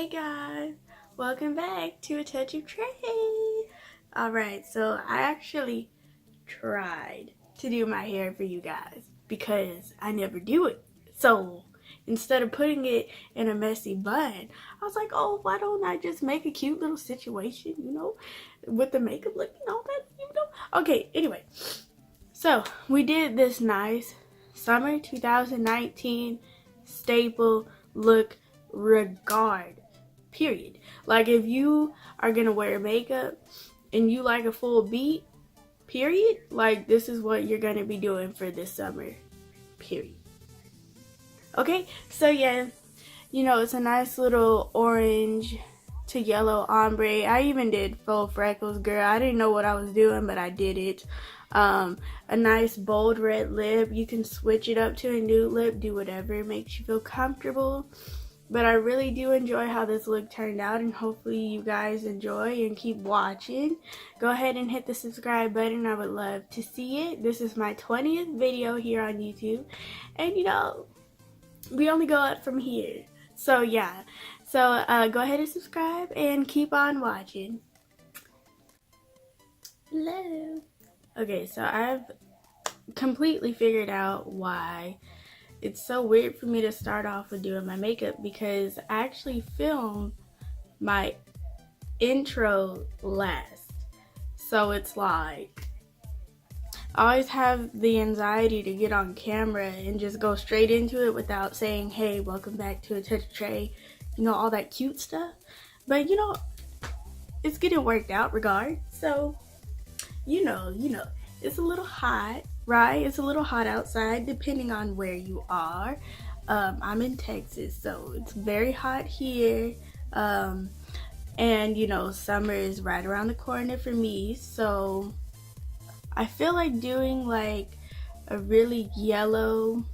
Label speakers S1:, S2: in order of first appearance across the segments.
S1: Hey guys, welcome back to A Touch of Trey. Alright, so I actually tried to do my hair for you guys because I never do it. So instead of putting it in a messy bun, I was like, oh, why don't I just make a cute little situation, with the makeup look and all that, Okay, anyway, so we did this nice summer 2019 staple look regard, period. Like if you are gonna wear makeup and you like a full beat, period, like this is what you're gonna be doing for this summer, period. Okay, so yeah, it's a nice little orange to yellow ombre. I even did faux freckles, girl. I didn't know what I was doing, but I did it. A nice bold red lip. You can switch it up to a nude lip, do whatever makes you feel comfortable. But I really do enjoy how this look turned out, and hopefully you guys enjoy and keep watching. Go ahead and hit the subscribe button. I would love to see it. This is my 20th video here on YouTube, and we only go up from here. So yeah, go ahead and subscribe and keep on watching. Hello. Okay, so I've completely figured out why it's so weird for me to start off with doing my makeup, because I actually film my intro last. So it's like I always have the anxiety to get on camera and just go straight into it without saying, hey, welcome back to A Touch of Trey, all that cute stuff. But it's getting worked out regard. So it's a little hot, right? It's a little hot outside depending on where you are. I'm in Texas, so it's very hot here. And summer is right around the corner for me, so I feel like doing like a really yellow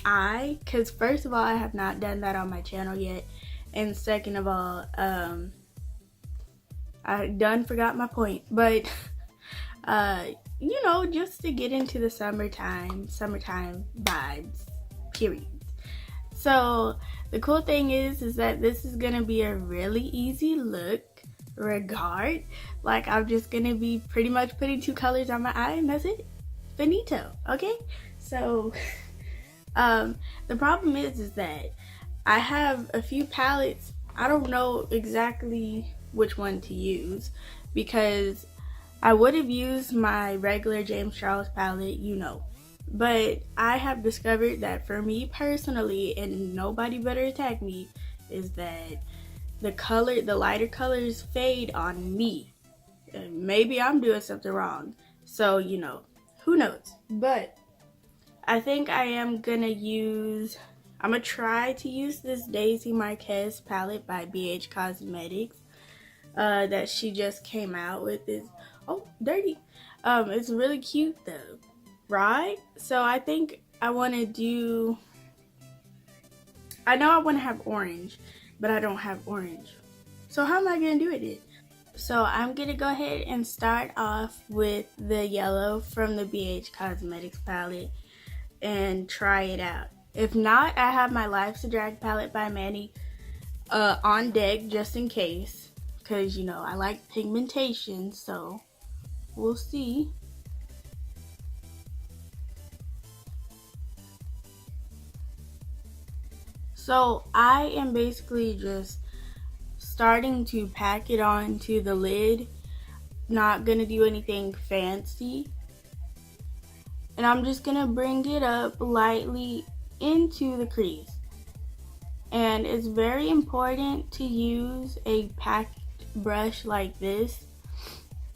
S1: eye, because first of all, I have not done that on my channel yet, and second of all, I done forgot my point, but just to get into the summertime vibes, period. So the cool thing is that this is gonna be a really easy look regard. Like I'm just gonna be pretty much putting 2 colors on my eye and that's it. Finito. Okay, so the problem is that I have a few palettes. I don't know exactly which one to use, because I would have used my regular James Charles palette, but I have discovered that for me personally, and nobody better attack me, is that the lighter colors fade on me. And maybe I'm doing something wrong, so who knows. But I think I'm gonna try to use this Daisy Marquez palette by BH Cosmetics that she just came out with. Dirty. It's really cute though, right? So I think I want to have orange, but I don't have orange. So how am I gonna do it? So I'm gonna go ahead and start off with the yellow from the BH Cosmetics palette and try it out. If not, I have my Life's a Drag palette by Manny on deck just in case, because I like pigmentation, so we'll see. So I am basically just starting to pack it onto the lid, not gonna do anything fancy, and I'm just gonna bring it up lightly into the crease. And it's very important to use a packed brush like this,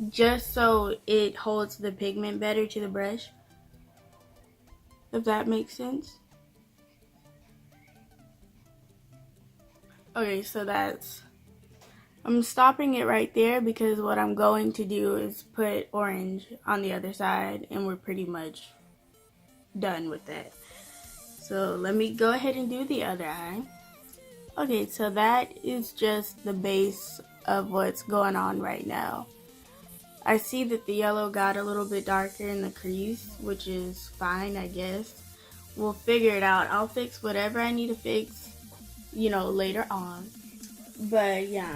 S1: just so it holds the pigment better to the brush, if that makes sense. Okay, so I'm stopping it right there, because what I'm going to do is put orange on the other side, and we're pretty much done with that. So let me go ahead and do the other eye. Okay, so that is just the base of what's going on right now. I see that the yellow got a little bit darker in the crease, which is fine, I guess. We'll figure it out. I'll fix whatever I need to fix, later on. But yeah.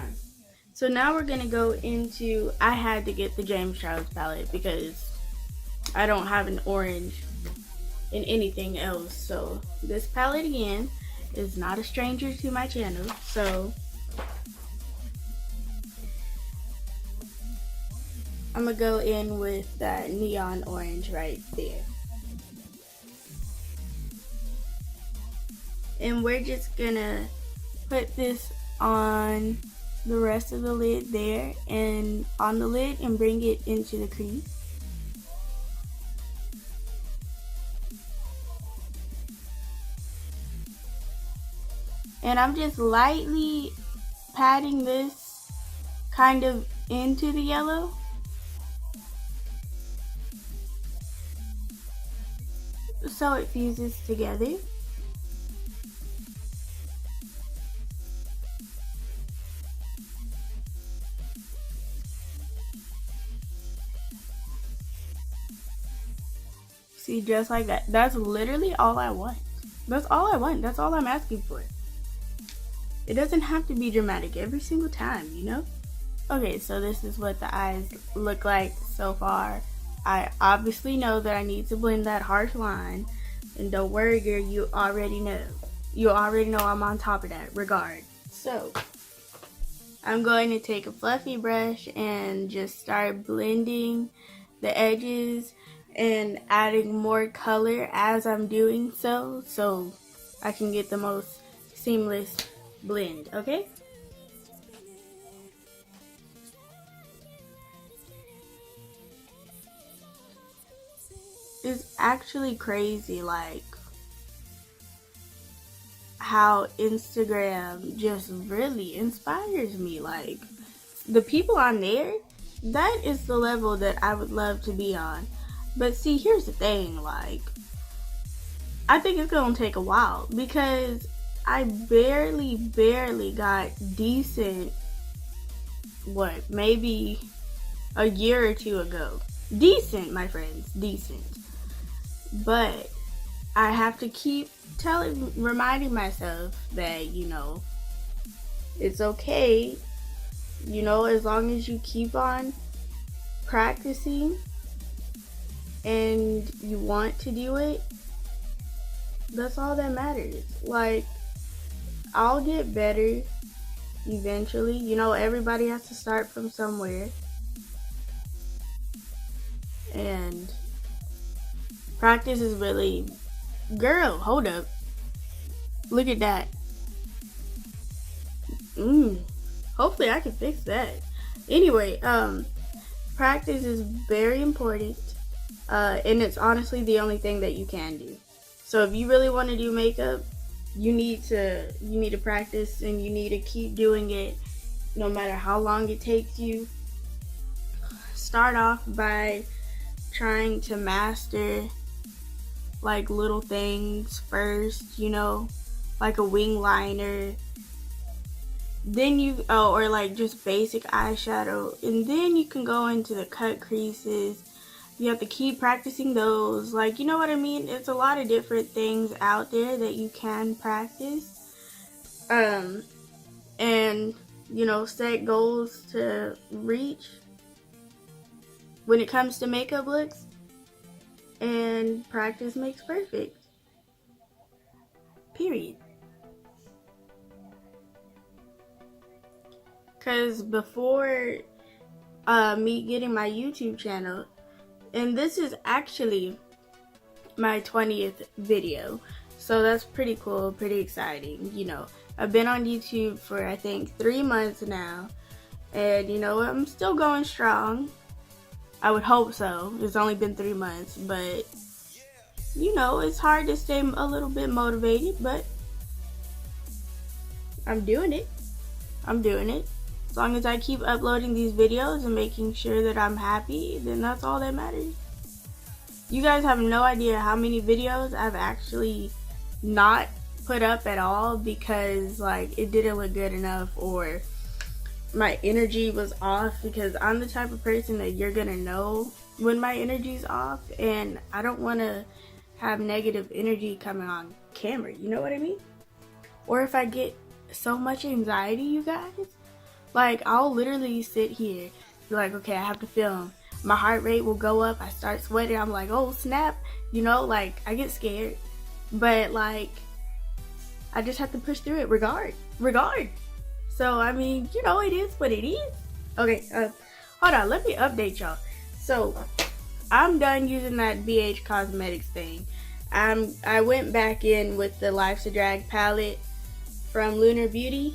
S1: So now we're gonna go into, I had to get the James Charles palette because I don't have an orange in anything else. So this palette again is not a stranger to my channel. So I'm gonna go in with that neon orange right there. And we're just gonna put this on the rest of the lid there and on the lid and bring it into the crease. And I'm just lightly patting this kind of into the yellow. So it fuses together. See, just like that. That's literally all I want. That's all I want. That's all I'm asking for. It doesn't have to be dramatic every single time, you know? Okay, so this is what the eyes look like so far. I obviously know that I need to blend that harsh line. And don't worry, girl, you already know. You already know I'm on top of that regard. So, I'm going to take a fluffy brush and just start blending the edges and adding more color as I'm doing so I can get the most seamless blend, okay? It's actually crazy, like, how Instagram just really inspires me. Like, the people on there, that is the level that I would love to be on. But see, here's the thing, like, I think it's gonna take a while because I barely got decent, what, maybe a year or two ago. Decent, my friends, decent. But I have to keep reminding myself that, you know, it's okay, you know, as long as you keep on practicing and you want to do it, that's all that matters. Like, I'll get better eventually. You know, everybody has to start from somewhere. And practice is really, girl, hold up. Look at that. Hopefully I can fix that. Anyway, practice is very important. And it's honestly the only thing that you can do. So if you really want to do makeup, you need to practice and you need to keep doing it no matter how long it takes you. Start off by trying to master like little things first, you know, like a wing liner. Then you, or like just basic eyeshadow, and then you can go into the cut creases. You have to keep practicing those. Like, you know what I mean? It's a lot of different things out there that you can practice. And, you know, set goals to reach when it comes to makeup looks. And practice makes perfect. Period. Because before me getting my YouTube channel, and this is actually my 20th video, so that's pretty cool, pretty exciting. You know, I've been on YouTube for I think 3 months now, and you know, I'm still going strong. I would hope so. It's only been 3 months, but you know, it's hard to stay a little bit motivated, but I'm doing it. As long as I keep uploading these videos and making sure that I'm happy, then that's all that matters. You guys have no idea how many videos I've actually not put up at all because like it didn't look good enough or my energy was off, because I'm the type of person that you're gonna know when my energy's off, and I don't want to have negative energy coming on camera, you know what I mean? Or if I get so much anxiety, you guys. Like, I'll literally sit here, be like, okay, I have to film. My heart rate will go up. I start sweating. I'm like, oh, snap. You know, like, I get scared. But, like, I just have to push through it, regard. So, I mean, you know, it is what it is. Okay, hold on. Let me update y'all. So, I'm done using that beige cosmetics thing. I went back in with the Life's a Drag palette from Lunar Beauty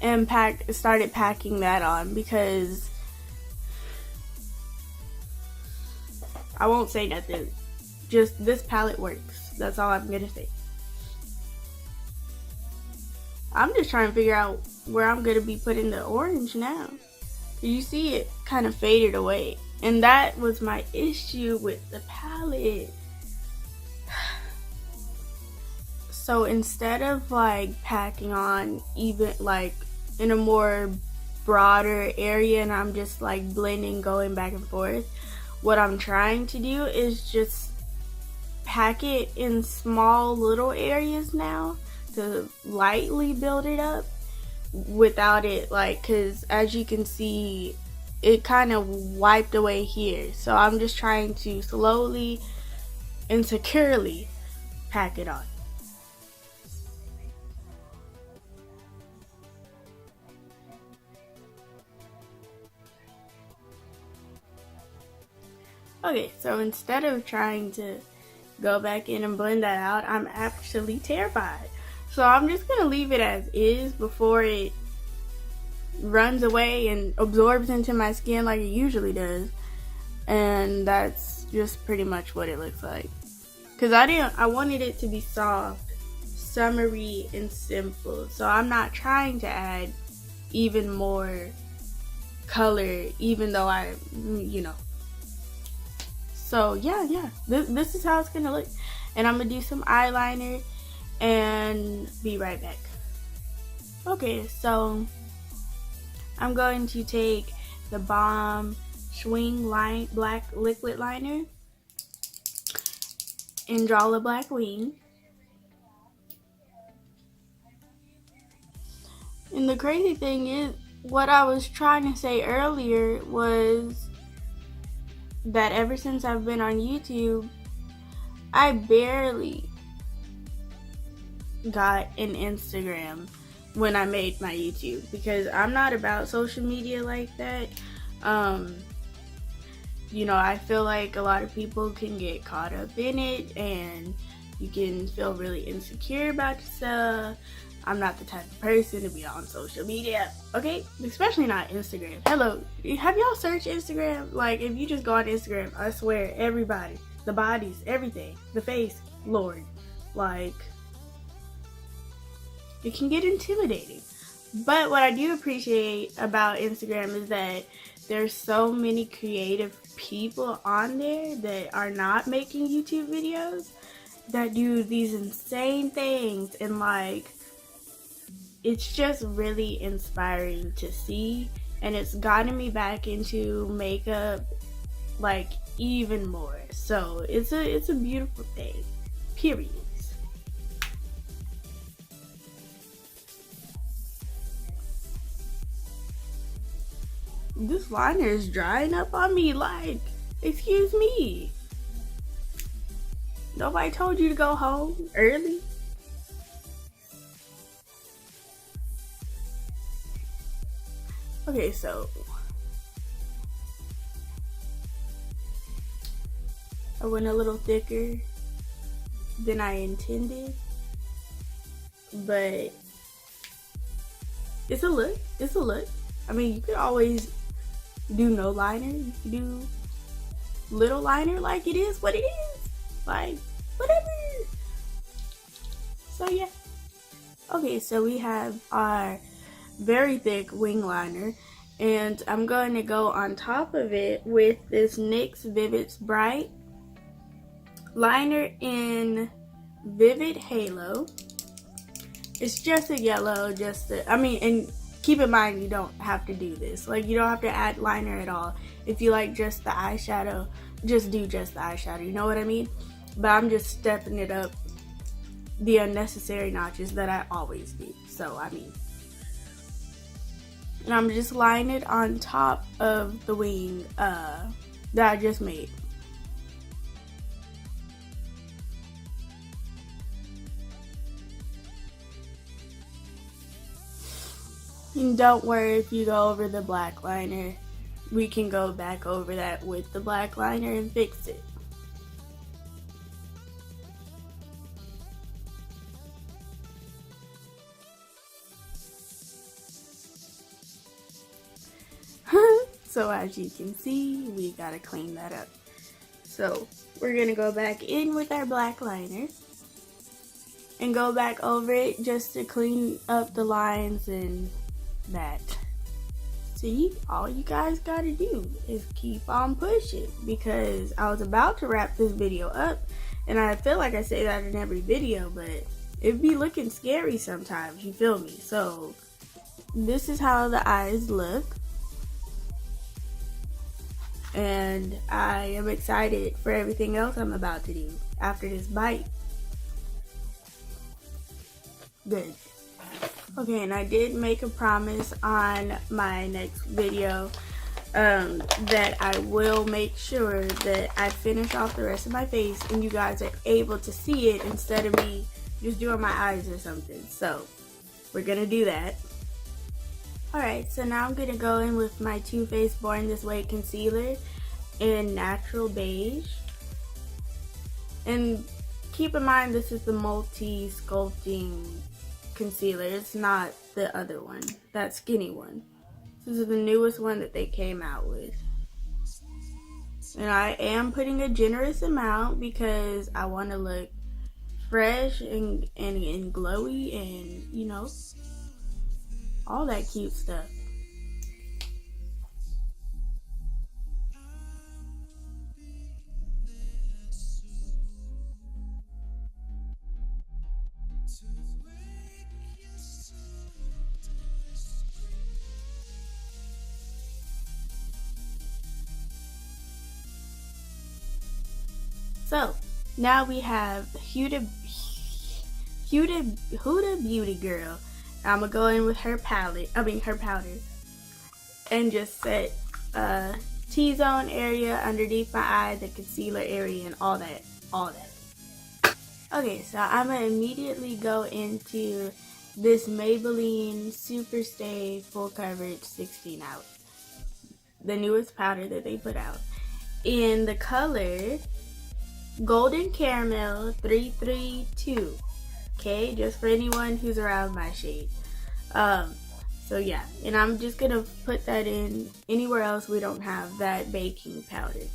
S1: and started packing that on because I won't say nothing. Just this palette works. That's all I'm gonna say. I'm just trying to figure out where I'm gonna be putting the orange now. You see it kind of faded away. And that was my issue with the palette. So instead of like packing on even like in a more broader area and I'm just like blending, going back and forth, what I'm trying to do is just pack it in small little areas now to lightly build it up without it like, because as you can see it kind of wiped away here. So I'm just trying to slowly and securely pack it on. Okay, so instead of trying to go back in and blend that out, I'm actually terrified. So I'm just gonna leave it as is before it runs away and absorbs into my skin like it usually does. And that's just pretty much what it looks like. Cause I wanted it to be soft, summery, and simple. So I'm not trying to add even more color, even though you know. So yeah, this is how it's gonna look. And I'm gonna do some eyeliner and be right back. Okay, so I'm going to take the Balm Swing Black Liquid Liner and draw a black wing. And the crazy thing is, what I was trying to say earlier was that ever since I've been on YouTube, I barely got an Instagram when I made my YouTube because I'm not about social media like that. You know, I feel like a lot of people can get caught up in it and you can feel really insecure about yourself. I'm not the type of person to be on social media, okay? Especially not Instagram. Hello, have y'all searched Instagram? Like, if you just go on Instagram, I swear, everybody, the bodies, everything, the face, Lord, like, it can get intimidating. But what I do appreciate about Instagram is that there's so many creative people on there that are not making YouTube videos that do these insane things, and like, it's just really inspiring to see, and it's gotten me back into makeup like even more. So it's a beautiful thing, period. This liner is drying up on me, like, excuse me. Nobody told you to go home early? Okay, so I went a little thicker than I intended, but it's a look. It's a look. I mean, you could always do no liner. You could do little liner. Like, it is what it is. Like, whatever. So yeah. Okay, so we have our very thick wing liner, and I'm going to go on top of it with this NYX Vivid Bright liner in Vivid Halo. It's just a yellow, and keep in mind, you don't have to do this. Like, you don't have to add liner at all. If you like just the eyeshadow, just do just the eyeshadow, you know what I mean? But I'm just stepping it up the unnecessary notches that I always do. so I mean. And I'm just lining it on top of the wing that I just made. And don't worry if you go over the black liner. We can go back over that with the black liner and fix it. So as you can see, we gotta clean that up. So we're gonna go back in with our black liner and go back over it just to clean up the lines and that. See, all you guys gotta do is keep on pushing, because I was about to wrap this video up, and I feel like I say that in every video, but it'd be looking scary sometimes, you feel me? So this is how the eyes look, and I am excited for everything else I'm about to do after this bite. Good. Okay, and I did make a promise on my next video that I will make sure that I finish off the rest of my face and you guys are able to see it instead of me just doing my eyes or something. So we're gonna do that. Alright, so now I'm gonna go in with my Too Faced Born This Way concealer in natural beige. And keep in mind, this is the multi-sculpting concealer. It's not the other one, that skinny one. This is the newest one that they came out with. And I am putting a generous amount because I want to look fresh and glowy and, you know, all that cute stuff. So now we have Huda Beauty Girl. I'm gonna go in with her palette, her powder, and just set T-zone area underneath my eye, the concealer area, and all that. Okay, so I'm gonna immediately go into this Maybelline Super Stay Full Coverage 16 Out, the newest powder that they put out, in the color Golden Caramel 332. Okay, just for anyone who's around my shade. So yeah, and I'm just gonna put that in anywhere else we don't have that baking powder.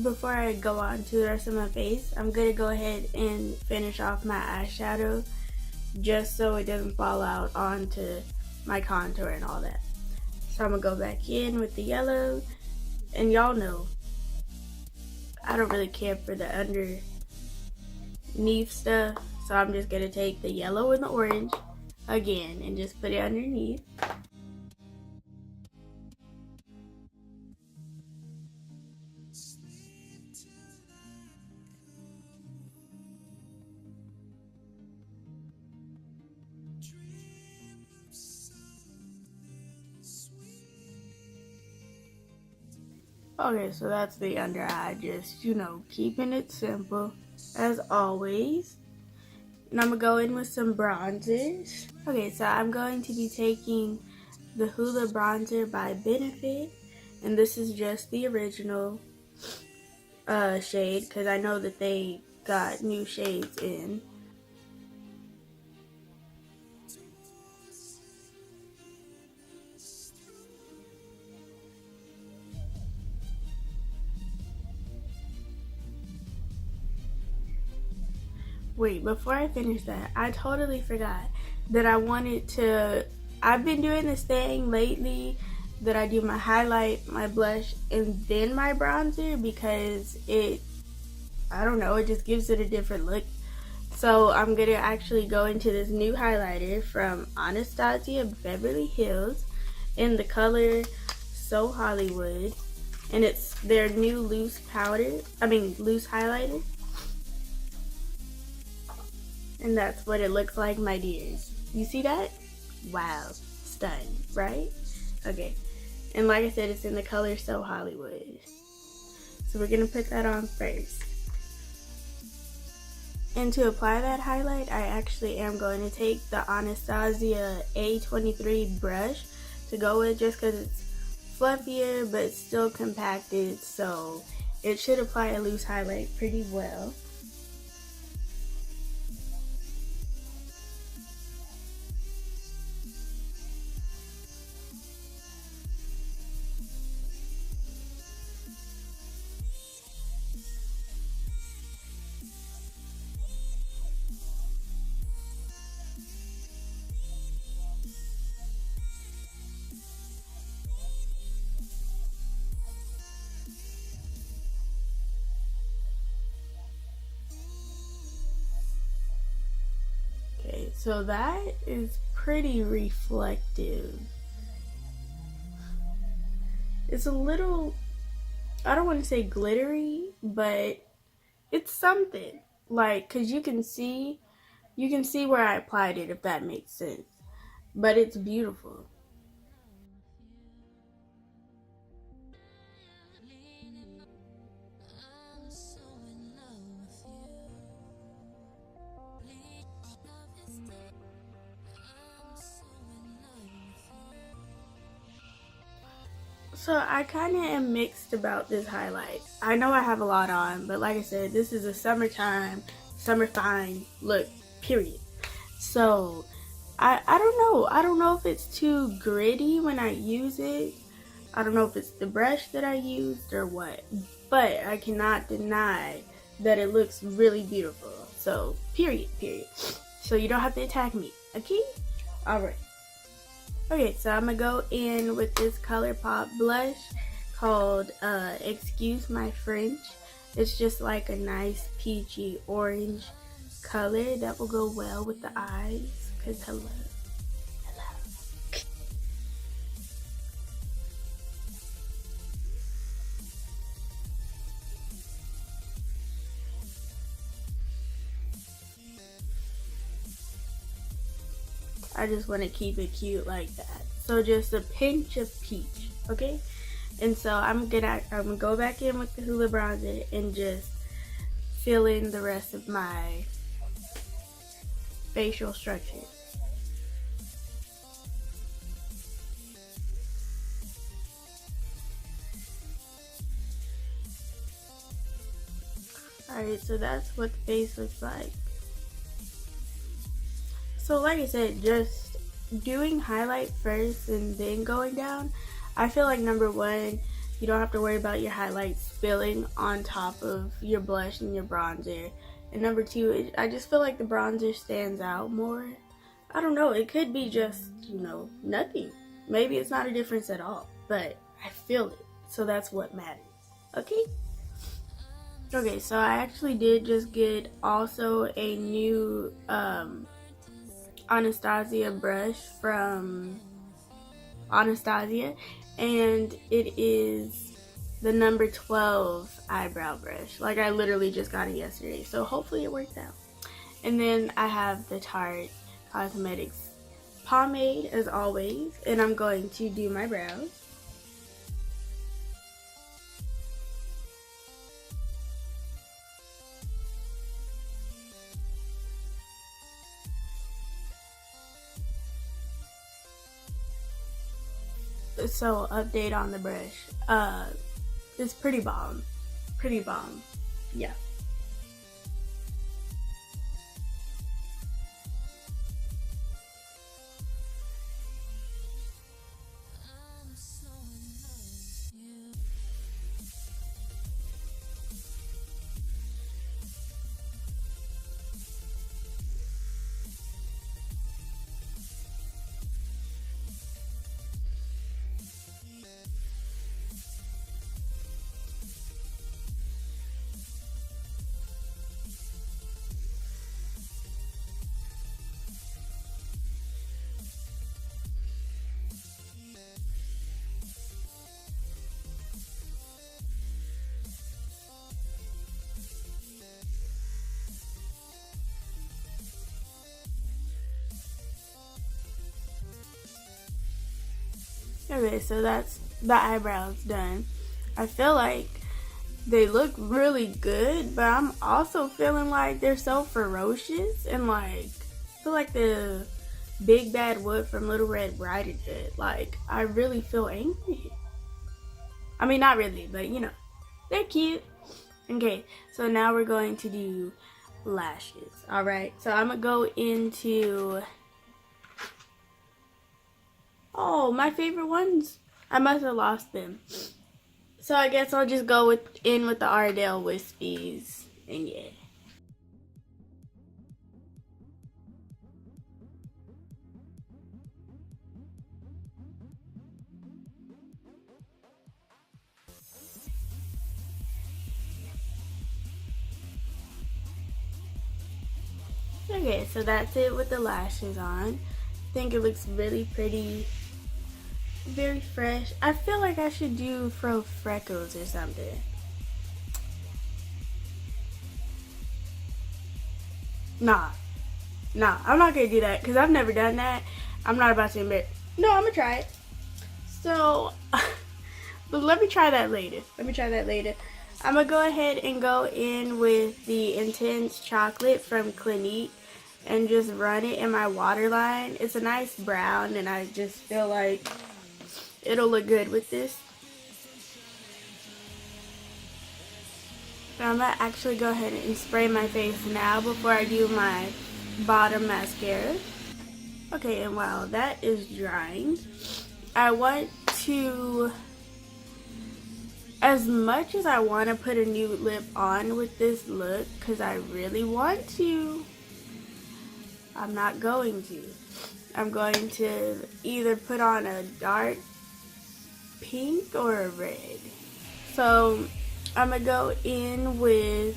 S1: Before I go on to the rest of my face, I'm gonna go ahead and finish off my eyeshadow just so it doesn't fall out onto my contour and all that. So I'm gonna go back in with the yellow, and y'all know I don't really care for the underneath stuff, so I'm just gonna take the yellow and the orange again and just put it underneath. Okay, so that's the under eye, just, you know, keeping it simple as always. And I'm gonna go in with some bronzers. Okay, so I'm going to be taking the Hoola bronzer by Benefit, and this is just the original shade, because I know that they got new shades in. Wait, before I finish that, I totally forgot that I've been doing this thing lately that I do my highlight, my blush, and then my bronzer, because I don't know, it just gives it a different look. So I'm gonna actually go into this new highlighter from Anastasia Beverly Hills in the color So Hollywood, and it's their new loose highlighter. And that's what it looks like, my dears. You see that? Wow, stunning, right? Okay, and like I said, it's in the color So Hollywood. So we're gonna put that on first. And to apply that highlight, I actually am going to take the Anastasia A23 brush to go with, just because it's fluffier but still compacted, so it should apply a loose highlight pretty well. Okay, so that is pretty reflective. It's a little, I don't want to say glittery, but it's something. Like, cause you can see where I applied it, if that makes sense. But it's beautiful. So I kind of am mixed about this highlight. I know I have a lot on, but like I said, this is a summertime, summer fine look, period. So I don't know. I don't know if it's too gritty when I use it. I don't know if it's the brush that I used or what. But I cannot deny that it looks really beautiful. So period. So you don't have to attack me, okay? Alright. Okay, so I'm gonna go in with this ColourPop blush called Excuse My French. It's just like a nice peachy orange color that will go well with the eyes, cause hello. I just want to keep it cute like that. So just a pinch of peach, okay? And so I'm gonna go back in with the Hoola bronzer and just fill in the rest of my facial structure. Alright, so that's what the face looks like. So like I said, just doing highlight first and then going down, I feel like number one, you don't have to worry about your highlight spilling on top of your blush and your bronzer. And number two, I just feel like the bronzer stands out more. I don't know, it could be just, nothing. Maybe it's not a difference at all, but I feel it. So that's what matters, okay? Okay, so I actually did just get also a new, Anastasia brush from Anastasia, and it is the number 12 eyebrow brush. Like, I literally just got it yesterday, so hopefully it works out. And then I have the Tarte Cosmetics pomade as always, and I'm going to do my brows. So update on the brush. It's pretty bomb. Yeah. Okay, so that's the eyebrows done. I feel like they look really good, but I'm also feeling like they're so ferocious and like I feel like the big bad wolf from Little Red Riding Hood. Like I really feel angry. I mean, not really, but you know, they're cute. Okay, so now we're going to do lashes. All right, so I'm gonna go into my favorite ones. I must have lost them. So I guess I'll just go with the Ardell Wispies, and yeah. Okay, so that's it with the lashes on. I think it looks really pretty, very fresh. I feel like I should do faux freckles or something. Nah, I'm not gonna do that because I've never done that. I'm not about to embarrass. No, I'm gonna try it. So, but let me try that later. I'm gonna go ahead and go in with the Intense Chocolate from Clinique and just run it in my waterline. It's a nice brown and I just feel like it'll look good with this. So I'm gonna actually go ahead and spray my face now before I do my bottom mascara. Okay, and while that is drying, I want to, as much as I want to put a nude lip on with this look, because I really want to, I'm not going to. I'm going to either put on a dark pink or a red. So I'm going to go in with,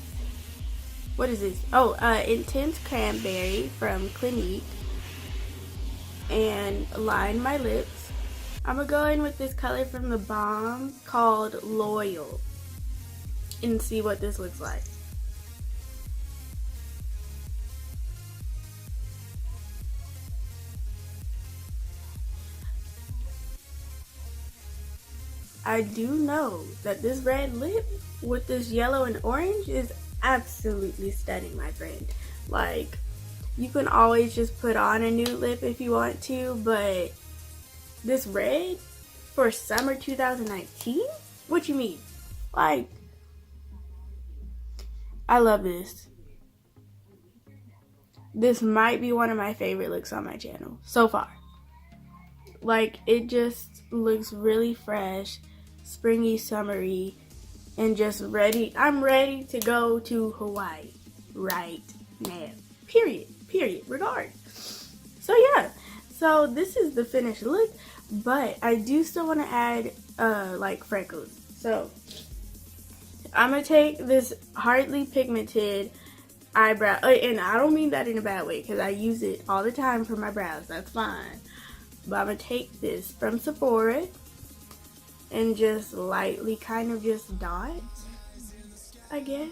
S1: what is this? Oh, Intense Cranberry from Clinique and line my lips. I'm going to go in with this color from the Balm called Loyal and see what this looks like. I do know that this red lip with this yellow and orange is absolutely stunning, my friend. Like, you can always just put on a nude lip if you want to, but this red for summer 2019? What you mean? Like, I love this. This might be one of my favorite looks on my channel so far. Like, it just looks really fresh, springy, summery, and just ready. I'm ready to go to Hawaii right now. Period. Regard. So yeah. So this is the finished look, but I do still want to add like freckles. So I'm gonna take this hardly pigmented eyebrow, and I don't mean that in a bad way because I use it all the time for my brows. That's fine. But I'm gonna take this from Sephora and just lightly kind of just dot, I guess.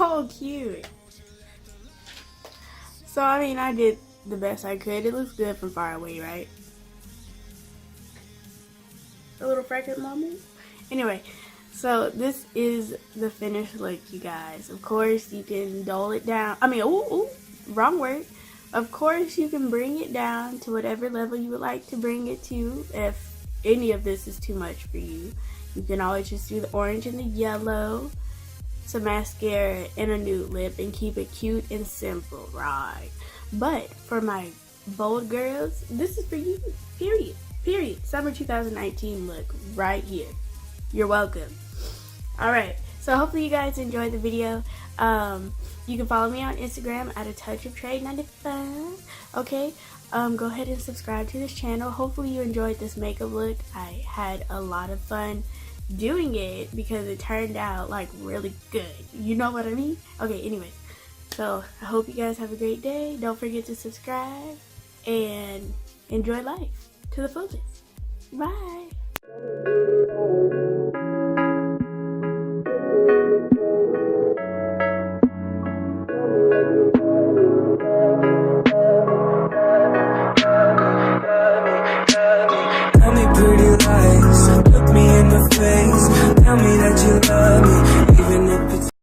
S1: Oh, cute. So, I mean, I did the best I could. It looks good from far away, right? A little freckle moment. Anyway, so this is the finished look, you guys. Of course, you can dull it down. I mean, wrong word. Of course, you can bring it down to whatever level you would like to bring it to. If any of this is too much for you, you can always just do the orange and the yellow, some mascara, and a nude lip, and keep it cute and simple, right? But for my bold girls, this is for you. Period. Summer 2019 look right here. You're welcome. Alright, so hopefully you guys enjoyed the video. You can follow me on Instagram at atouchoftrade95. Okay, go ahead and subscribe to this channel. Hopefully you enjoyed this makeup look. I had a lot of fun doing it because it turned out like really good. You know what I mean? Okay, anyways. So I hope you guys have a great day. Don't forget to subscribe and enjoy life to the fullest. Bye.